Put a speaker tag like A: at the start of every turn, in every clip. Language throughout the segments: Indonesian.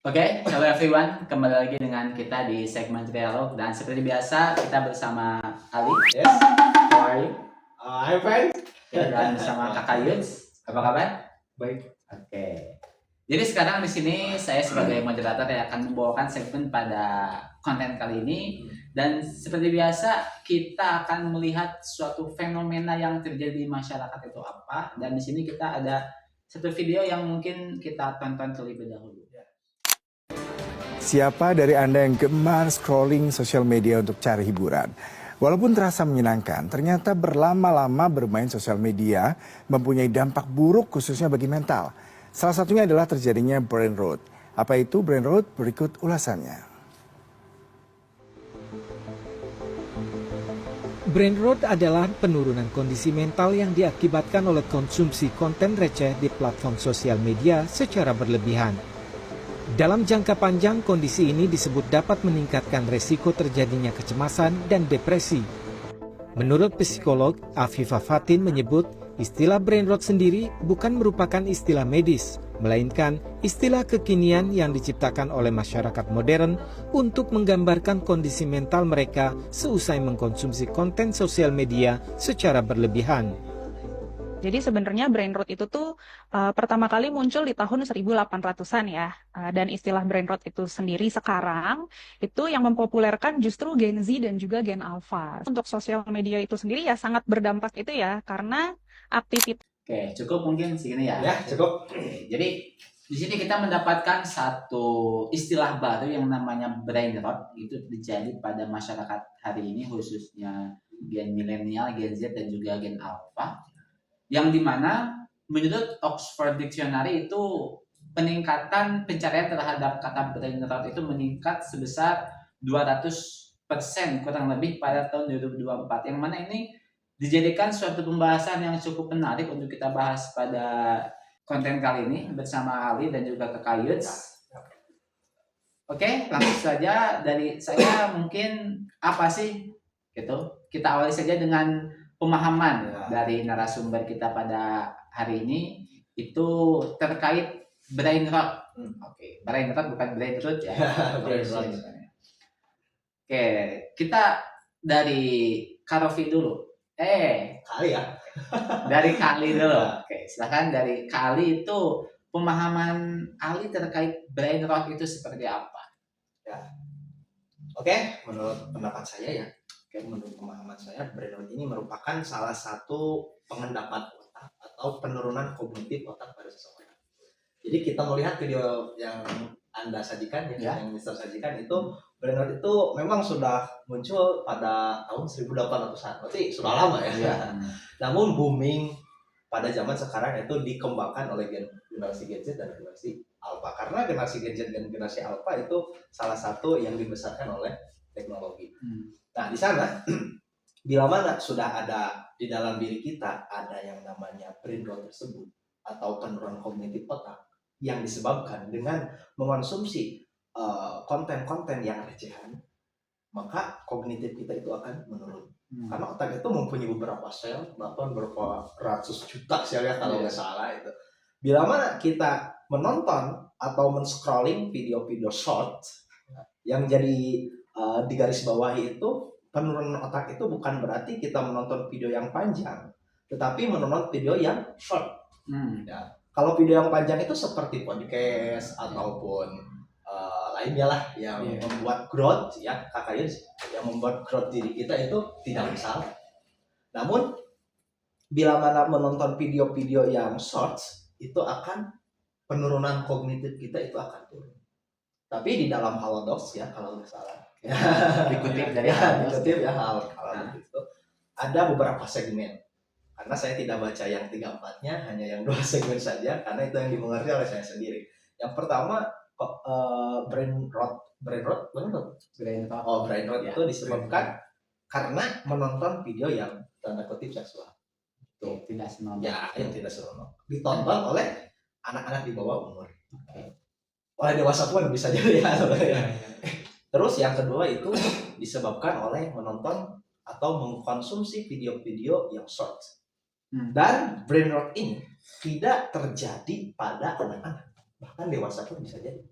A: Oke, hello everyone. Kembali lagi dengan kita di segmen Dialog dan seperti biasa kita bersama Ali.
B: Yes,
A: How are you?
B: I'm fine.
A: Oke, dan bersama Kakak Yuns. Apa kabar?
B: Baik.
A: Oke. Jadi sekarang di sini saya sebagai moderator yang akan membawakan segmen pada konten kali ini dan seperti biasa kita akan melihat suatu fenomena yang terjadi di masyarakat itu apa dan di sini kita ada satu video yang mungkin kita tonton terlebih dahulu.
C: Siapa dari Anda yang gemar scrolling sosial media untuk cari hiburan? Walaupun terasa menyenangkan, ternyata berlama-lama bermain sosial media mempunyai dampak buruk khususnya bagi mental. Salah satunya adalah terjadinya brain rot. Apa itu brain rot? Berikut ulasannya.
D: Brain rot adalah penurunan kondisi mental yang diakibatkan oleh konsumsi konten receh di platform sosial media secara berlebihan. Dalam jangka panjang, kondisi ini disebut dapat meningkatkan resiko terjadinya kecemasan dan depresi. Menurut psikolog Afifah Fatin menyebut, istilah brain rot sendiri bukan merupakan istilah medis, melainkan istilah kekinian yang diciptakan oleh masyarakat modern untuk menggambarkan kondisi mental mereka seusai mengkonsumsi konten sosial media secara berlebihan.
E: Jadi sebenarnya brain rot itu tuh pertama kali muncul di tahun 1800-an ya. Dan istilah brain rot itu sendiri sekarang itu yang mempopulerkan justru Gen Z dan juga Gen Alpha. Untuk sosial media itu sendiri ya sangat berdampak itu ya karena aktivitas.
A: Oke, cukup mungkin segini ya.
B: Ya, cukup.
A: Oke, jadi di sini kita mendapatkan satu istilah baru yang namanya brain rot. Itu terjadi pada masyarakat hari ini khususnya gen milenial, Gen Z dan juga Gen Alpha. Yang dimana menurut Oxford Dictionary itu peningkatan pencarian terhadap kata brain rot itu meningkat sebesar 200% kurang lebih pada tahun 2024. Yang mana ini dijadikan suatu pembahasan yang cukup menarik untuk kita bahas pada konten kali ini bersama Ali dan juga Kakak Yuts. Oke, langsung saja dari saya mungkin apa sih gitu. Kita awali saja dengan pemahaman dari narasumber kita pada hari ini itu terkait brain rot. Oke, brain rot bukan brain root ya.
B: Brain rot.
A: Oke, kita dari Karofi dulu.
B: Kali ya.
A: Dari Kali dulu. Oke, silakan dari Kali itu pemahaman Ali terkait brain rot itu seperti apa?
B: Oke, menurut pendapat saya ya. Menurut pemahaman saya, brain rot ini merupakan salah satu pengendapan otak atau penurunan kognitif otak pada seseorang. Jadi kita melihat video yang Anda sajikan, yang Mister sajikan itu, brain rot itu memang sudah muncul pada tahun 1800-an. Berarti sudah lama ya. Namun booming pada zaman sekarang itu dikembangkan oleh generasi Gen Z dan generasi Alpha. Karena generasi Gen Z dan generasi Alpha itu salah satu yang dibesarkan oleh teknologi. Nah, di sana bila mana sudah ada di dalam diri kita ada yang namanya brain rot tersebut atau penurunan kognitif otak yang disebabkan dengan mengonsumsi konten-konten yang recehan, maka kognitif kita itu akan menurun. Karena otak itu mempunyai beberapa sel, bahkan berapa ratus juta sel ya kalau nggak salah itu. Bila mana kita menonton atau men-scrolling video-video short yang jadi di garis bawah itu, penurunan otak itu bukan berarti kita menonton video yang panjang, tetapi menonton video yang short. Ya. Kalau video yang panjang itu seperti podcast ataupun lainnya lah yang membuat growth ya, kakaknya yang membuat growth diri kita itu tidak masalah. Namun bila mana menonton video-video yang shorts itu akan penurunan kognitif kita itu akan turun. Tapi di dalam Halodoc ya kalau nggak salah
A: Dikutip dari
B: dikutip ya hal itu ada beberapa segmen. Karena saya tidak baca yang 3-4-nya, hanya yang 2 segmen saja karena itu yang dimengerti oleh saya sendiri. Yang pertama brain rot itu disebabkan karena menonton video yang tanda kutip seksual.
A: Tidak senonoh.
B: Ya, yang tidak senonoh. Ditonton oleh anak-anak di bawah umur. Oleh dewasa pun bisa jadi ya. Terus yang kedua itu disebabkan oleh menonton atau mengkonsumsi video-video yang short. Dan brain rot ini tidak terjadi pada anak-anak, bahkan dewasa pun bisa jadi.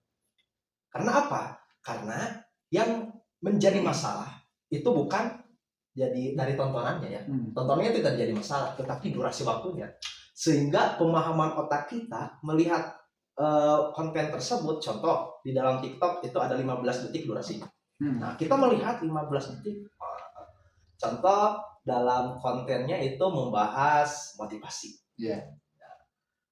B: Karena apa? Karena yang menjadi masalah itu bukan jadi dari tontonannya ya. Tontonannya tidak jadi masalah, tetapi durasi waktunya. Sehingga pemahaman otak kita melihat konten tersebut, contoh di dalam TikTok itu ada 15 detik durasinya. Nah, kita melihat 15 detik. Contoh dalam kontennya itu membahas motivasi.
A: Iya.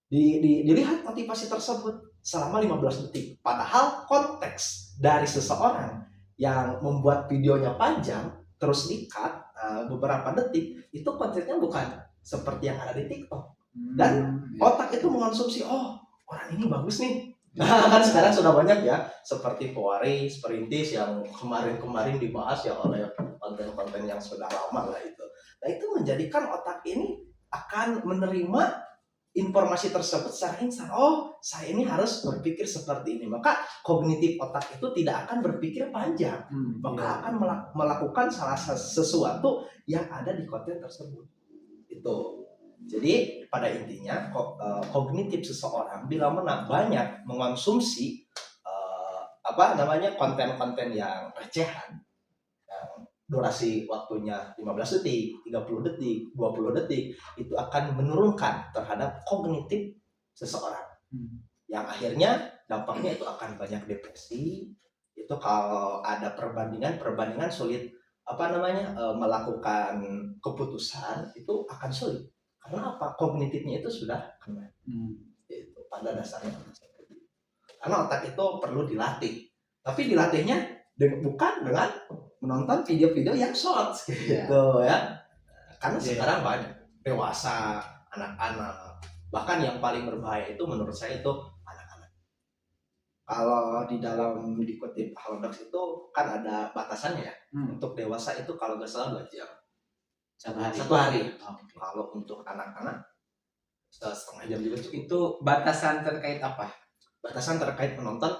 B: Dilihat motivasi tersebut selama 15 detik. Padahal konteks dari seseorang yang membuat videonya panjang terus di-cut beberapa detik, itu kontennya bukan seperti yang ada di TikTok. Dan otak itu mengonsumsi, oh orang ini bagus nih. Nah, kan sekarang sudah banyak ya, seperti Pewaris, Perintis yang kemarin-kemarin dibahas ya oleh konten-konten yang sudah lama lah itu. Nah, itu menjadikan otak ini akan menerima informasi tersebut secara instan. Oh, saya ini harus berpikir seperti ini. Maka kognitif otak itu tidak akan berpikir panjang. Maka akan melakukan sesuatu yang ada di konten tersebut. Itu. Jadi pada intinya kognitif seseorang bila mana banyak mengonsumsi konten-konten yang recehan, yang durasi waktunya 15 detik, 30 detik, 20 detik, itu akan menurunkan terhadap kognitif seseorang. Yang akhirnya dampaknya itu akan banyak depresi. Itu kalau ada perbandingan sulit melakukan keputusan itu akan sulit. Karena apa? Kognitifnya itu sudah kena. Itu pada dasarnya. Karena otak itu perlu dilatih. Tapi dilatihnya bukan dengan menonton video-video yang short gitu ya. Karena sekarang banyak dewasa, anak-anak, bahkan yang paling berbahaya itu menurut saya itu anak-anak. Kalau di dalam dikutip Halodoc itu kan ada batasannya ya. Untuk dewasa itu kalau nggak salah 2 jam. Satu hari. Kalau untuk anak-anak setengah jam juga cukup.
A: Itu batasan terkait apa?
B: Batasan terkait menonton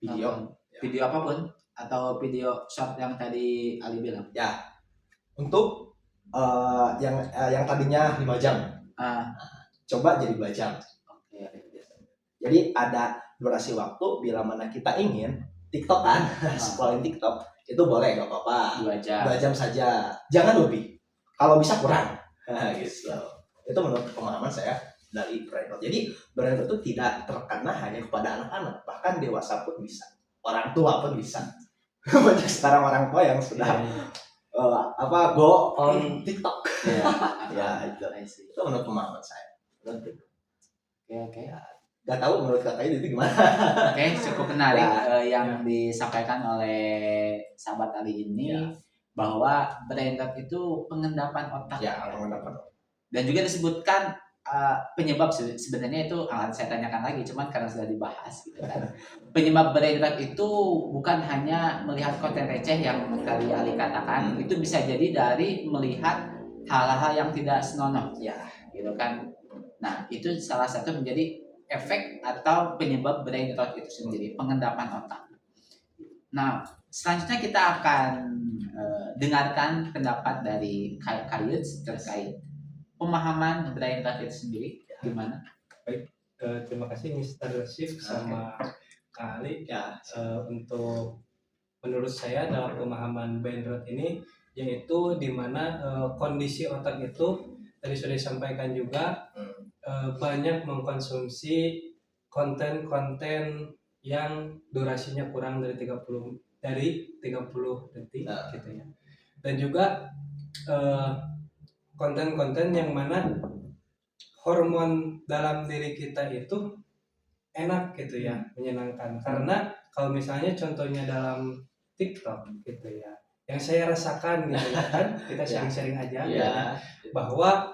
B: video.
A: Video apapun atau video short yang tadi Ali bilang.
B: Ya. Untuk yang tadinya 5 jam. Coba jadi 2 jam. Jadi ada durasi waktu bila mana kita ingin TikTok kan, scrolling TikTok itu boleh, nggak apa-apa.
A: 2 jam.
B: 2 jam saja. Jangan lebih. Kalau bisa kurang. Gitu. Itu menurut pemahaman saya dari Brainrot. Jadi Brainrot itu tidak terkena hanya kepada anak-anak, bahkan dewasa pun bisa. Orang tua pun bisa. Banyak sekarang orang tua yang sudah go on TikTok. Ya itu. Itu menurut pemahaman saya.
A: Oke.
B: Gak tahu menurut kakak itu gimana?
A: Oke, cukup menarik yang disampaikan oleh sahabat Ali ini. Bahwa Brainrot itu pengendapan otak.
B: Pengendapan otak.
A: Dan juga disebutkan penyebab sebenarnya itu akan saya tanyakan lagi, cuman karena sudah dibahas gitu kan. Penyebab Brainrot itu bukan hanya melihat konten receh yang tadi Ali katakan, itu bisa jadi dari melihat hal-hal yang tidak senonoh gitu kan. Nah, itu salah satu menjadi efek atau penyebab Brainrot itu sendiri, pengendapan otak. Nah, selanjutnya kita akan dengarkan pendapat dari Kayuts terkait pemahaman Brainrot itu sendiri. Gimana?
F: Baik, terima kasih Mr. Shiv sama Kak Ali untuk menurut saya dalam pemahaman Brainrot ini, yaitu di mana kondisi otak itu tadi sudah disampaikan juga banyak mengkonsumsi konten-konten yang durasinya kurang dari 30 detik gitu ya. Dan juga konten-konten yang mana hormon dalam diri kita itu enak gitu ya, menyenangkan. Karena kalau misalnya contohnya dalam TikTok gitu ya, yang saya rasakan gitu ya kan, kita sharing-sharing aja gitu ya, bahwa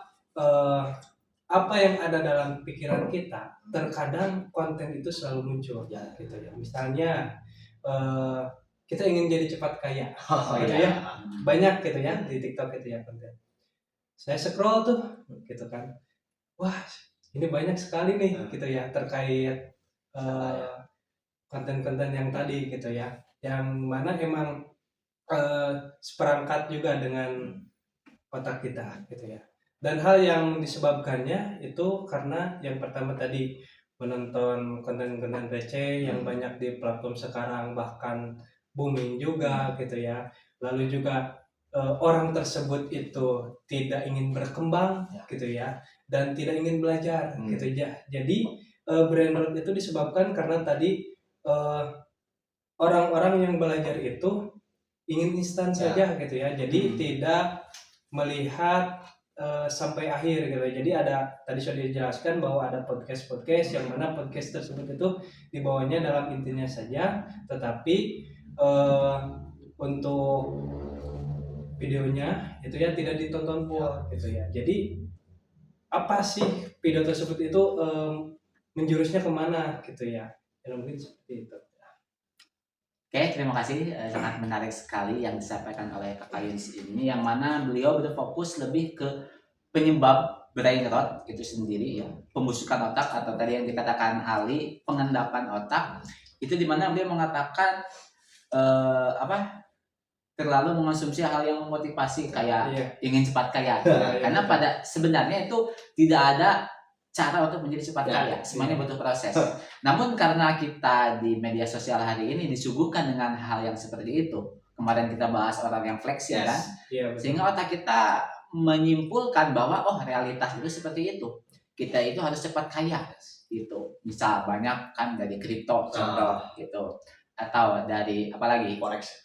F: apa yang ada dalam pikiran kita terkadang konten itu selalu muncul gitu ya. Misalnya kita ingin jadi cepat kaya gitu ya, banyak gitu ya di TikTok gitu ya konten. Saya scroll tuh gitu kan, wah ini banyak sekali nih gitu ya terkait konten-konten yang tadi gitu ya, yang mana emang seperangkat juga dengan otak kita gitu ya. Dan hal yang disebabkannya itu karena yang pertama tadi menonton konten-konten receh yang banyak di platform sekarang, bahkan booming juga gitu ya. Lalu juga orang tersebut itu tidak ingin berkembang gitu ya, dan tidak ingin belajar gitu ya. Jadi brain rot itu disebabkan karena tadi eh, orang-orang yang belajar itu ingin instan saja gitu ya. Jadi tidak melihat sampai akhir gitu. Jadi ada tadi sudah dijelaskan bahwa ada podcast-podcast yang mana podcast tersebut itu dibawanya dalam intinya saja, tetapi untuk videonya itu ya tidak ditonton full gitu ya. Jadi apa sih video tersebut itu menjurusnya kemana gitu ya. Ya mungkin seperti itu.
A: Oke, terima kasih. Sangat menarik sekali yang disampaikan oleh Kakak Yunis ini, yang mana beliau berfokus lebih ke penyebab brain rot itu sendiri ya, pembusukan otak atau tadi yang dikatakan Ali, pengendapan otak. Itu dimana beliau mengatakan terlalu mengonsumsi hal yang memotivasi kayak ingin cepat kaya. Karena pada sebenarnya itu tidak ada cara untuk menjadi cepat kaya, semuanya butuh proses. Namun karena kita di media sosial hari ini disuguhkan dengan hal yang seperti itu, kemarin kita bahas orang yang flex ya kan, sehingga otak kita menyimpulkan bahwa oh realitas itu seperti itu, kita itu harus cepat kaya gitu. Misal banyak kan dari kripto contoh gitu, atau dari apalagi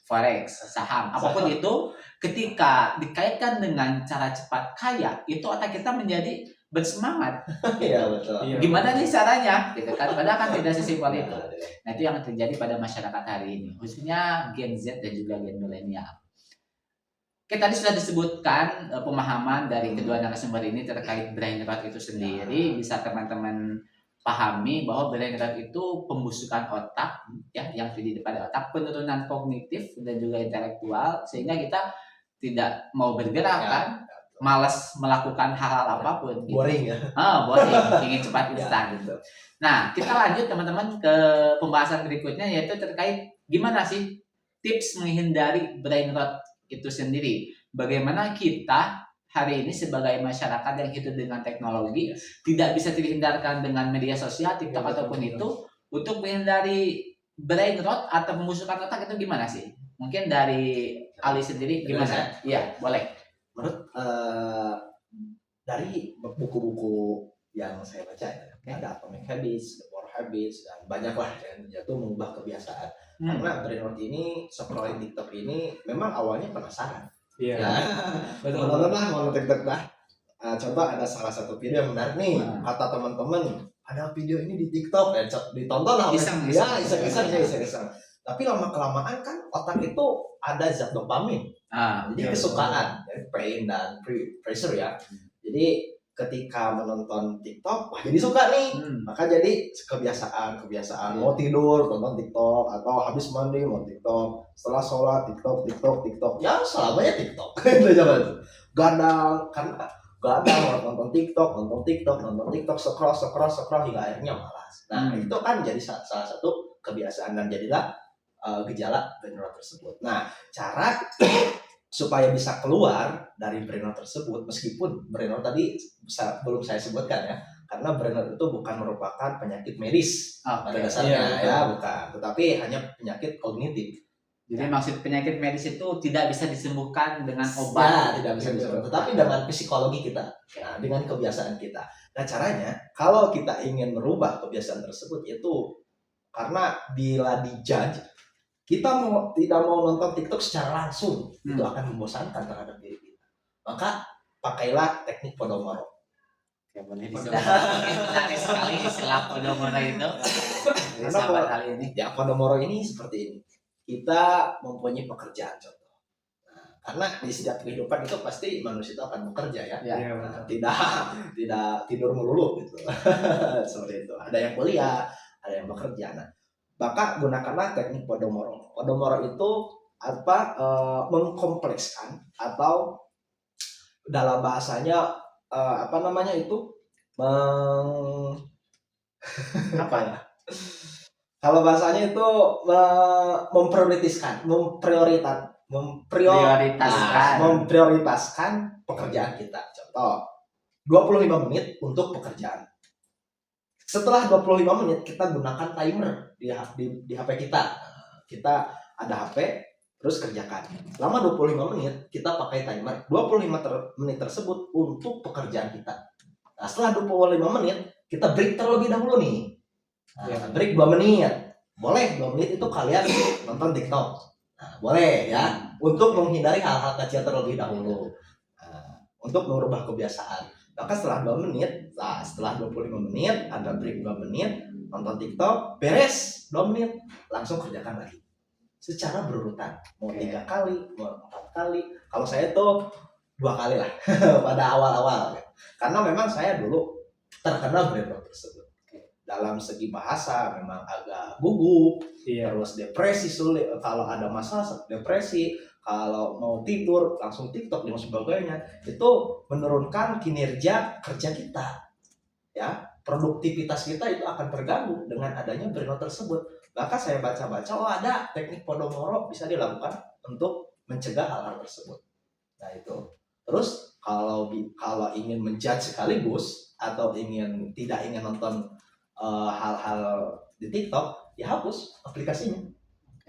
A: forex, saham, apapun itu, ketika dikaitkan dengan cara cepat kaya, itu otak kita menjadi bersemangat.
B: Iya betul.
A: Gimana nih caranya? Gitu kan. Padahal kan tidak sesimpel itu. Nah, itu yang terjadi pada masyarakat hari ini, khususnya Gen Z dan juga Gen milenial. Oke, tadi sudah disebutkan pemahaman dari kedua narasumber ini terkait brain rot itu sendiri. Bisa teman-teman pahami bahwa brain rot itu pembusukan otak ya, yang terjadi pada otak, penurunan kognitif dan juga intelektual, sehingga kita tidak mau bergerak kan, malas melakukan hal-hal apapun gitu.
B: Boring ya.
A: Boring, ingin cepat instan gitu. Nah, kita lanjut teman-teman ke pembahasan berikutnya, yaitu terkait gimana sih tips menghindari brain rot itu sendiri. Bagaimana kita hari ini sebagai masyarakat yang hidup dengan teknologi tidak bisa terhindarkan dengan media sosial, TikTok ataupun itu, untuk menghindari brain rot atau pembusukan otak itu gimana sih? Mungkin dari Ali sendiri gimana? Iya, boleh.
B: Menurut dari buku-buku yang saya baca ya, ada Atomic Habits, The Power Habits, dan banyak lah yang itu mengubah kebiasaan. Karena brain rot ini, scrolling TikTok ini memang awalnya penasaran.
F: Iya.
B: Betul. Nonton TikTok dah. Contoh ada salah satu video yang menarik nih, kata teman-teman, ada video ini di TikTok, ditonton lah.
A: Iseng.
B: Tapi lama-kelamaan kan otak itu ada zat dopamin. Jadi kesukaan, pain dan pressure ya. Jadi ketika menonton TikTok, wah jadi suka nih. Maka jadi kebiasaan. Mau tidur tonton TikTok, atau habis mandi mau TikTok, setelah sholat TikTok. Ya selamanya TikTok. Itu jangan. Gadang nonton TikTok, scroll hingga akhirnya malas. Nah, itu kan jadi salah satu kebiasaan dan jadilah gejala brain rot tersebut. Nah, cara supaya bisa keluar dari brain rot tersebut, meskipun brain rot tadi belum saya sebutkan ya, karena brain rot itu bukan merupakan penyakit medis pada dasarnya bukan, tetapi hanya penyakit kognitif.
A: Jadi maksud penyakit medis itu tidak bisa disembuhkan dengan obat,
B: tidak bisa disembuhkan, tetapi dengan psikologi kita, dengan kebiasaan kita. Nah, caranya kalau kita ingin merubah kebiasaan tersebut itu karena bila dijudge, kita tidak mau nonton TikTok secara langsung, itu akan membosankan terhadap diri kita. Maka pakailah teknik Pomodoro.
A: Ya, boleh menarik sekali istilah Pomodoro itu. Sahabat kali ini.
B: Ya, Pomodoro ini seperti ini. Kita mempunyai pekerjaan contoh. Nah, karena di setiap kehidupan itu pasti manusia itu akan bekerja ya. Tidak tidur melulu gitu. Seperti itu. Ada yang kuliah, ada yang bekerja. Nah, maka gunakanlah teknik Pomodoro. Pomodoro itu mengkomplekskan, atau dalam bahasanya kalau bahasanya itu memprioritaskan pekerjaan kita. Contoh, 25 menit untuk pekerjaan. Setelah 25 menit kita gunakan timer di HP kita. Kita ada HP, terus kerjakan. Selama 25 menit kita pakai timer. 25 menit tersebut untuk pekerjaan kita. Nah, setelah 25 menit kita break terlebih dahulu nih. Break 2 menit. Boleh 2 menit itu kalian nonton TikTok. Nah, boleh ya. Untuk menghindari hal-hal kecil terlebih dahulu. Nah, untuk merubah kebiasaan. Maka setelah 2 menit, setelah 25 menit, ada break 2 menit, nonton TikTok, beres 2 menit, langsung kerjakan lagi. Secara berurutan. Mau 3 kali, mau 4 kali. Kalau saya tuh 2 kali lah pada awal-awal. Karena memang saya dulu terkena brain rot tersebut. Dalam segi bahasa memang agak gugup, terus depresi sulit. Kalau ada masalah depresi, kalau mau tidur langsung TikTok dan sebagainya, itu menurunkan kinerja kerja kita, ya, produktivitas kita itu akan terganggu dengan adanya brain rot tersebut. Maka saya baca-baca, ada teknik Pomodoro bisa dilakukan untuk mencegah hal-hal tersebut. Nah itu. Terus kalau ingin menjudge sekaligus atau tidak ingin nonton hal-hal di TikTok, ya hapus aplikasinya.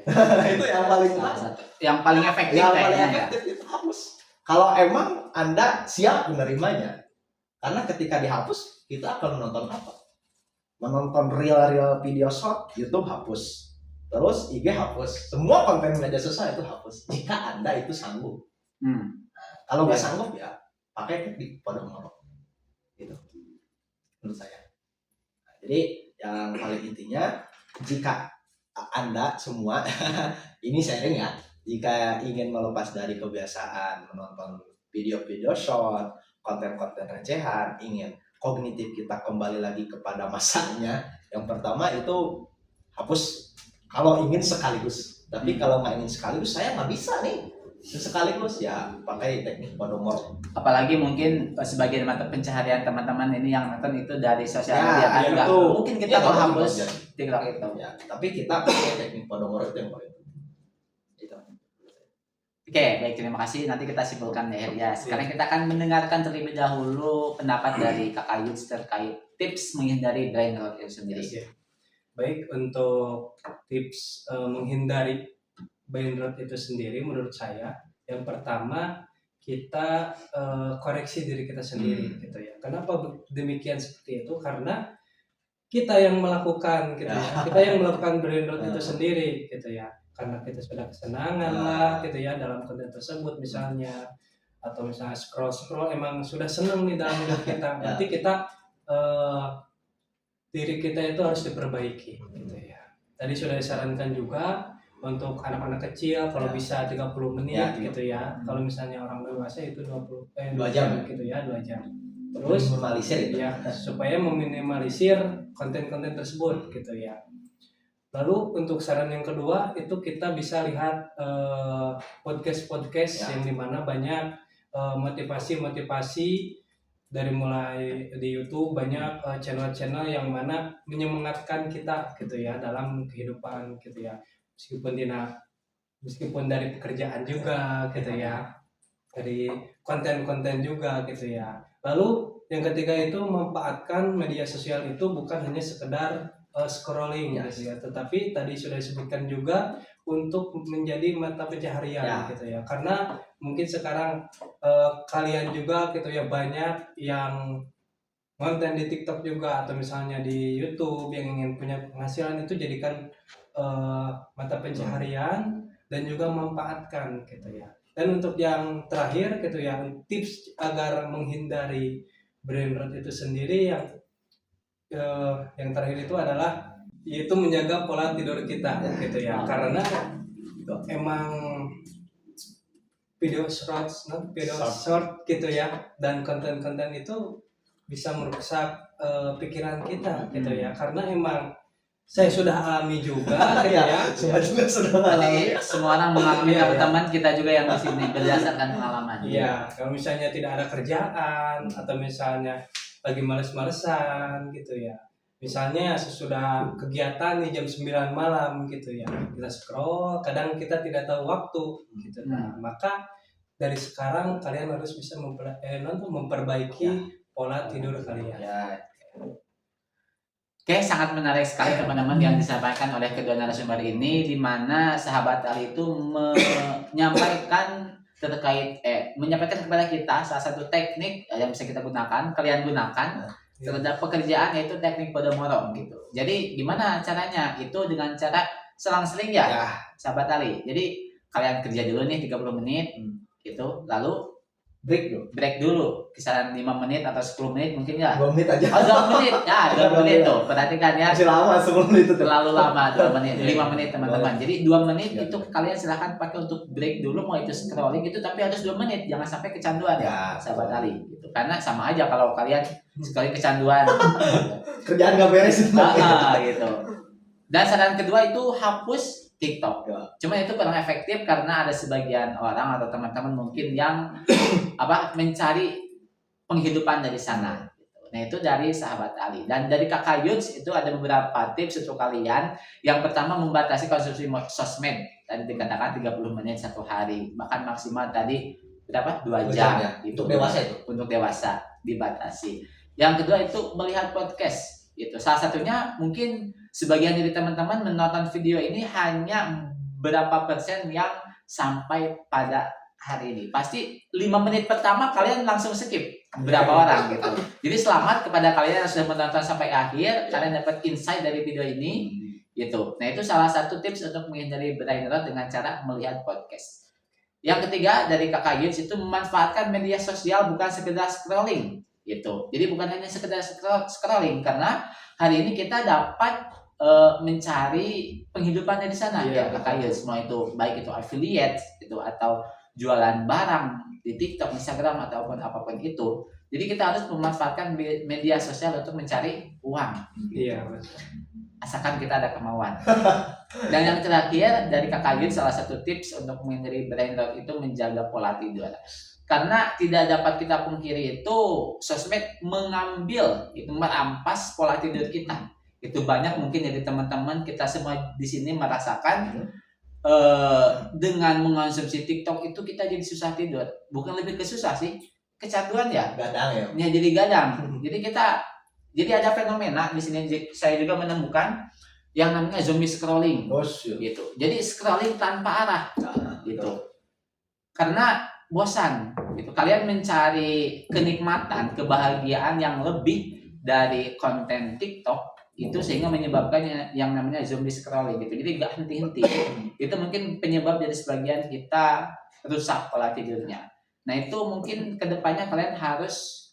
B: Itu yang paling
A: efektif.
B: Yang paling efektif itu hapus. Kalau emang Anda siap menerimanya, karena ketika dihapus kita akan menonton apa? Menonton real video short, YouTube hapus, terus IG hapus, semua konten media sosial itu hapus. Jika Anda itu sanggup. Kalau nggak sanggup ya pakai teknik Pomodoro. Gitu. Menurut saya. Jadi yang paling intinya, jika Anda semua ini sharing ya, jika ingin melepas dari kebiasaan menonton video-video short, konten-konten recehan, ingin kognitif kita kembali lagi kepada masanya, yang pertama itu hapus kalau ingin sekaligus. Tapi kalau nggak ingin sekaligus, saya nggak bisa nih sekaligus, ya pakai teknik Pomodoro.
A: Apalagi mungkin sebagian mata pencaharian teman-teman ini yang nonton itu dari sosial media kan,
B: ya,
A: nggak
B: itu.
A: mungkin kita menghapus TikTok itu.
B: Ya, tapi kita pakai teknik Pomodoro itu yang paling penting. Gitu.
A: Oke, baik, terima kasih. Nanti kita simpulkan ya. Sekarang kita akan mendengarkan terlebih dahulu pendapat dari Kakak Yuts terkait tips menghindari brain rot itu sendiri.
F: Baik, untuk tips menghindari brain rot itu sendiri, menurut saya yang pertama kita koreksi diri kita sendiri gitu ya. Kenapa demikian seperti itu? Karena kita yang melakukan gitu ya. Kita yang melakukan brain rot itu sendiri gitu ya. Karena kita sudah kesenangan lah gitu ya dalam konten tersebut misalnya, atau misalnya scroll emang sudah seneng nih dalam hidup kita. Berarti kita diri kita itu harus diperbaiki gitu ya. Tadi sudah disarankan juga untuk anak-anak kecil kalau bisa 30 menit gitu ya. Kalau misalnya orang dewasa itu 2 jam gitu ya, 2 jam. Terus
B: minimalisir
F: ya, supaya meminimalisir konten-konten tersebut gitu ya. Lalu untuk saran yang kedua itu kita bisa lihat podcast yang dimana banyak motivasi dari mulai di YouTube, banyak channel-channel yang mana menyemangatkan kita gitu ya dalam kehidupan gitu ya. Meskipun dari pekerjaan juga gitu ya, dari konten-konten juga gitu ya. Lalu yang ketiga itu memanfaatkan media sosial itu bukan hanya sekedar scrolling gitu ya, tetapi tadi sudah disebutkan juga untuk menjadi mata pencaharian gitu ya. Karena mungkin sekarang kalian juga gitu ya banyak yang konten di TikTok juga atau misalnya di YouTube yang ingin punya penghasilan, itu jadikan mata pencaharian dan juga memanfaatkan gitu ya. Dan untuk yang terakhir gitu ya, tips agar menghindari brain rot itu sendiri yang terakhir itu adalah yaitu menjaga pola tidur kita gitu ya. Karena emang video short gitu ya, dan konten-konten itu bisa merusak pikiran kita gitu ya. Karena emang saya sudah alami juga gitu ya.
A: Semua orang mengalami, teman kita juga yang di sini berdasarkan pengalaman.
F: Iya, kalau misalnya tidak ada kerjaan atau misalnya lagi males-malesan gitu ya. Misalnya sesudah kegiatan nih jam 9 malam gitu ya. Kita scroll, kadang kita tidak tahu waktu gitu. Nah, maka dari sekarang kalian harus bisa memperbaiki pola tidur kalian.
A: Oke, sangat menarik sekali teman-teman yang disampaikan oleh kedua narasumber ini, di mana sahabat Ali itu menyampaikan menyampaikan kepada kita salah satu teknik yang bisa kita gunakan, kalian gunakan terhadap pekerjaan, yaitu teknik podomoro gitu. Jadi gimana caranya? Itu dengan cara selang-seling ya, sahabat Ali. Jadi kalian kerja dulu nih 30 menit gitu, lalu break dulu kisaran 5 menit atau 10 menit mungkin ya.
B: 2 menit aja.
A: Oh, 2 menit. Ya, 2 menit tuh. Perhatikan ya.
B: Masih lama 10 menit itu.
A: Terlalu lama 2 menit, 5 menit teman-teman. Jadi 2 menit itu kalian silahkan pakai untuk break dulu, mau itu scrolling gitu, tapi harus 2 menit. Jangan sampai kecanduan ya, sahabat Ali gitu. Karena sama aja kalau kalian sekali kecanduan
B: Kerjaan gak beres itu.
A: gitu. Dan saran kedua itu hapus TikTok. Cuma itu kurang efektif karena ada sebagian orang atau teman-teman mungkin yang mencari penghidupan dari sana. Nah, itu dari sahabat Ali. Dan dari Kakak Yuts itu ada beberapa tips untuk kalian. Yang pertama, membatasi konsumsi sosmed. Tadi dikatakan 30 menit satu hari. Bahkan maksimal tadi berapa? 2 jam
B: ya.
A: itu.
B: Untuk dewasa itu.
A: Untuk dewasa dibatasi. Yang kedua itu melihat podcast. Gitu. Salah satunya mungkin sebagian dari teman-teman menonton video ini hanya berapa persen yang sampai pada hari ini. Pasti 5 menit pertama kalian langsung skip. Berapa orang gitu. Jadi selamat kepada kalian yang sudah menonton sampai akhir. Kalian dapat insight dari video ini gitu. Nah, itu salah satu tips untuk menghindari brain rot dengan cara melihat podcast. Yang ketiga dari Kakak Yuts itu memanfaatkan media sosial bukan sekedar scrolling gitu. Jadi bukan hanya sekedar scrolling, karena hari ini kita dapat mencari penghidupan dari sana ya Kakak Yuts. Mau itu baik itu affiliate gitu atau jualan barang di TikTok, Instagram ataupun apapun itu. Jadi kita harus memanfaatkan media sosial untuk mencari uang.
F: Iya.
A: Asalkan kita ada kemauan. Dan yang terakhir dari Kakak Yuts, salah satu tips untuk menghindari brain rot itu menjaga pola tidur. Karena tidak dapat kita pungkiri itu sosmed merampas pola tidur kita. Itu banyak mungkin dari teman-teman kita semua di sini merasakan dengan mengonsumsi TikTok itu kita jadi susah tidur. Bukan lebih ke susah sih, kecanduan ya.
B: Gadang ya.
A: Ya jadi gadang. Jadi ada fenomena di sini saya juga menemukan yang namanya zombie scrolling. Gitu. Jadi scrolling tanpa arah gitu. Karena bosan gitu. Kalian mencari kenikmatan, kebahagiaan yang lebih dari konten TikTok itu sehingga menyebabkan yang namanya zombie scrolling gitu. Jadi gak henti-henti. Itu mungkin penyebab dari sebagian kita rusak pola tidurnya. Nah, itu mungkin kedepannya kalian harus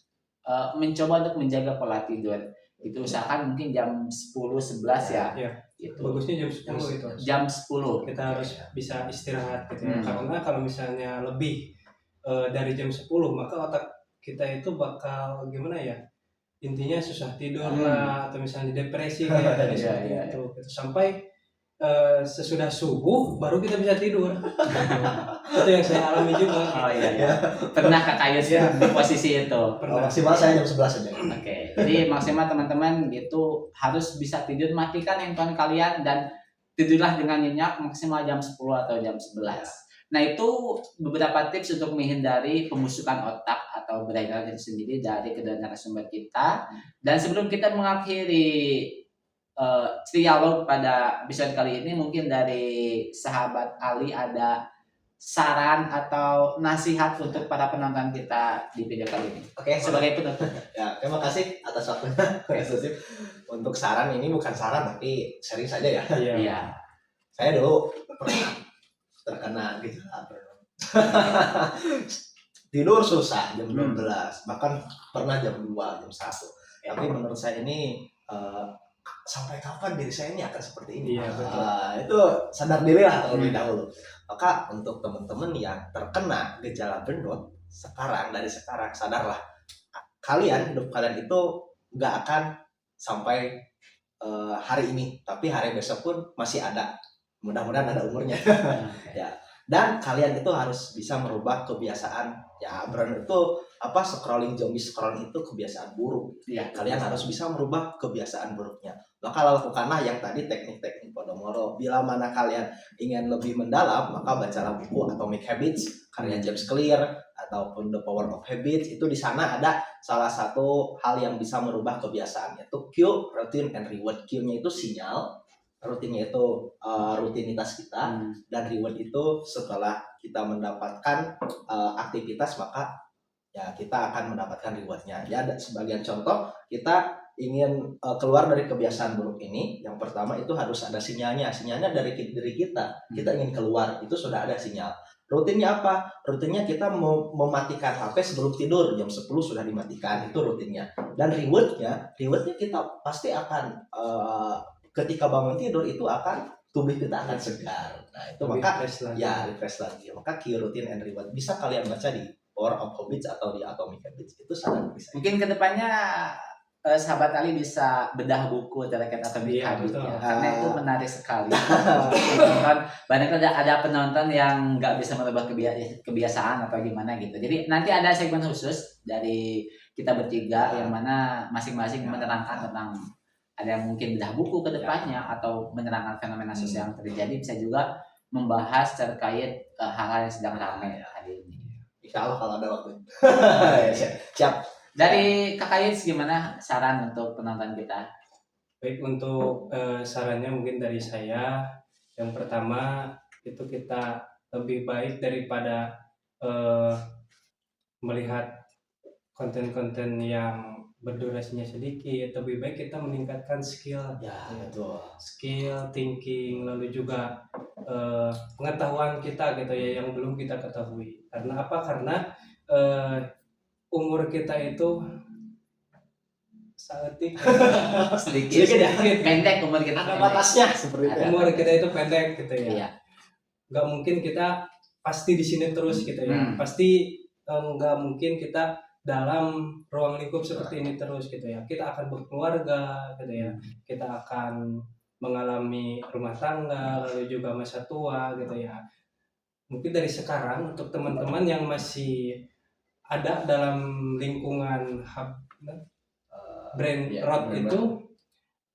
A: mencoba untuk menjaga pola tidur. Itu usahakan mungkin jam 10-11 ya.
F: Iya.
A: Gitu.
F: Bagusnya jam 10 itu.
A: Jam 10.
F: Kita harus bisa istirahat gitu ya.
A: Hmm.
F: Karena kalau misalnya lebih dari jam 10 maka otak kita itu bakal gimana ya? Intinya susah tidur lah, atau misalnya depresi kayak tadi seperti itu. Gitu. Sampai sesudah subuh baru kita bisa tidur. Itu yang saya alami juga.
A: Oh iya. Pernah Kakak Yuts di posisi itu.
B: Maksimal saya jam 11 aja.
A: Oke. Jadi maksimal teman-teman gitu harus bisa tidur, matikan handphone kalian dan tidurlah dengan nyenyak maksimal jam 10 atau jam 11. Nah, itu beberapa tips untuk menghindari pembusukan otak atau brain rot itu sendiri dari kedua narasumber kita. Dan sebelum kita mengakhiri dialog pada episode kali ini, mungkin dari sahabat Ali ada saran atau nasihat untuk para penonton kita di video kali ini.
B: Oke,
A: Sebagai penutup.
B: Ya, terima kasih atas waktunya. Untuk saran ini bukan saran tapi sharing saja ya.
A: Iya.
B: Saya dulu pernah terkena gejala burnout. Tidur susah jam 12, bahkan pernah jam 2, jam 1. Tapi menurut saya ini sampai kapan diri saya ini akan seperti ini?
F: Iya, betul.
B: Itu sadar diri lah terlebih dahulu. Maka untuk teman-teman yang terkena gejala burnout dari sekarang sadarlah, hidup kalian itu nggak akan sampai hari ini, tapi hari besok pun masih ada. Mudah-mudahan ada umurnya. Ya, Dan kalian itu harus bisa merubah kebiasaan ya burnout itu scrolling itu kebiasaan buruk.
A: Iya,
B: Kalian harus bisa merubah kebiasaan buruknya. Maka lakukanlah yang tadi teknik-teknik Pomodoro. Bila mana kalian ingin lebih mendalam, maka bacalah buku Atomic Habits karya James Clear ataupun The Power of Habits. Itu di sana ada salah satu hal yang bisa merubah kebiasaan, yaitu cue, routine, and reward. Cue-nya itu sinyal, rutinnya itu rutinitas kita, dan reward itu setelah kita mendapatkan aktivitas maka ya kita akan mendapatkan rewardnya. Ya sebagian contoh, kita ingin keluar dari kebiasaan buruk ini, yang pertama itu harus ada sinyalnya dari diri kita ingin keluar, itu sudah ada sinyal. Rutinnya apa? Rutinnya kita mematikan HP sebelum tidur, jam 10 sudah dimatikan, itu rutinnya. Dan rewardnya kita pasti akan ketika bangun tidur itu akan tubuh kita akan segar. Nah itu maka refresh lagi. Maka key routine and reward bisa kalian baca di Power of Habits atau di Atomic Habits, itu sangat bisa.
A: Mungkin kedepannya sahabat Ali bisa bedah buku terkait Atomic Habits ya, karena itu menarik sekali. Banyak ada penonton yang nggak bisa merubah kebiasaan atau gimana gitu. Jadi nanti ada segmen khusus dari kita bertiga yang mana masing-masing menerangkan tentang, ada yang mungkin bedah buku ke depannya atau menerangkan fenomena sosial yang terjadi, bisa juga membahas terkait hal-hal yang sedang ramai hari ini.
B: Insya Allah kalau ada waktu. Siap.
A: Dari Kakak Yits, gimana saran untuk penonton kita?
F: Baik, untuk sarannya mungkin dari saya, yang pertama itu kita lebih baik daripada melihat konten-konten yang berdurasinya sedikit, lebih baik kita meningkatkan skill,
B: betul.
F: Skill, thinking, lalu juga pengetahuan kita gitu ya, yang belum kita ketahui. Karena apa? Karena umur kita itu
A: sedikit ya, pendek umur kita.
B: Ada batasnya seperti itu.
F: Umur kita itu pendek gitu ya.
A: Iya.
F: Gak mungkin kita pasti di sini terus gitu ya. Pasti nggak mungkin kita dalam ruang lingkup seperti ini terus gitu ya. Kita akan berkeluarga gitu ya. Kita akan mengalami rumah tangga, lalu juga masa tua gitu ya. Mungkin dari sekarang untuk teman-teman yang masih ada dalam lingkungan brain rot itu,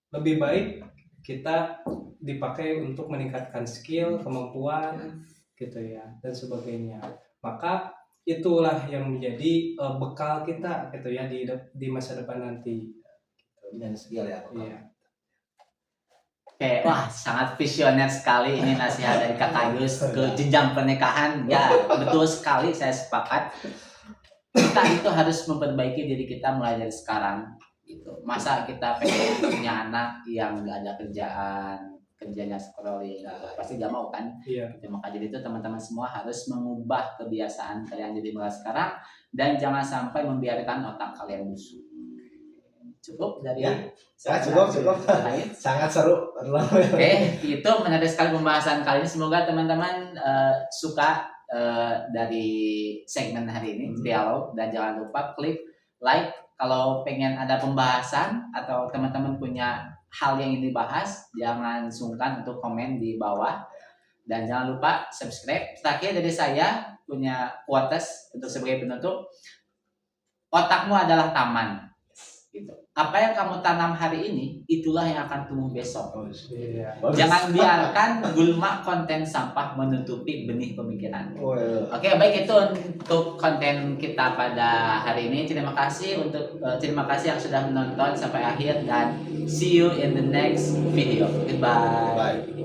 F: lebih baik kita dipakai untuk meningkatkan skill, kemampuan gitu ya, dan sebagainya. Maka itulah yang menjadi bekal kita gitu ya di masa depan nanti.
B: Dan skill ya.
F: Iya.
A: Oke, wah sangat visioner sekali ini nasihat dari Kakak Yus ke jenjang pernikahan. Ya, betul sekali, saya sepakat. Kita itu harus memperbaiki diri kita mulai dari sekarang gitu. Masa kita pengen punya anak yang nggak ada kerjanya scrolling gitu. Pasti gak mau kan?
F: Iya.
A: Gitu. Maka jadi itu teman-teman semua harus mengubah kebiasaan kalian jadi mulai sekarang, dan jangan sampai membiarkan otak kalian busuk. Cukup dari
B: cukup. Sangat seru.
A: Oke, itu menarik sekali pembahasan kali ini. Semoga teman-teman suka dari segmen hari ini, dialog, dan jangan lupa klik like kalau pengen ada pembahasan atau teman-teman punya hal yang ingin dibahas. Jangan sungkan untuk komen di bawah, dan jangan lupa subscribe. Terakhir dari saya punya quotes untuk sebagai penutup, otakmu adalah taman gitu. Apa yang kamu tanam hari ini, itulah yang akan tumbuh besok.
F: Iya.
A: Jangan biarkan gulma konten sampah menutupi benih pemikiran. Oke, baik, itu untuk konten kita pada hari ini. Terima kasih yang sudah menonton sampai akhir, dan see you in the next video. Goodbye.
B: Bye.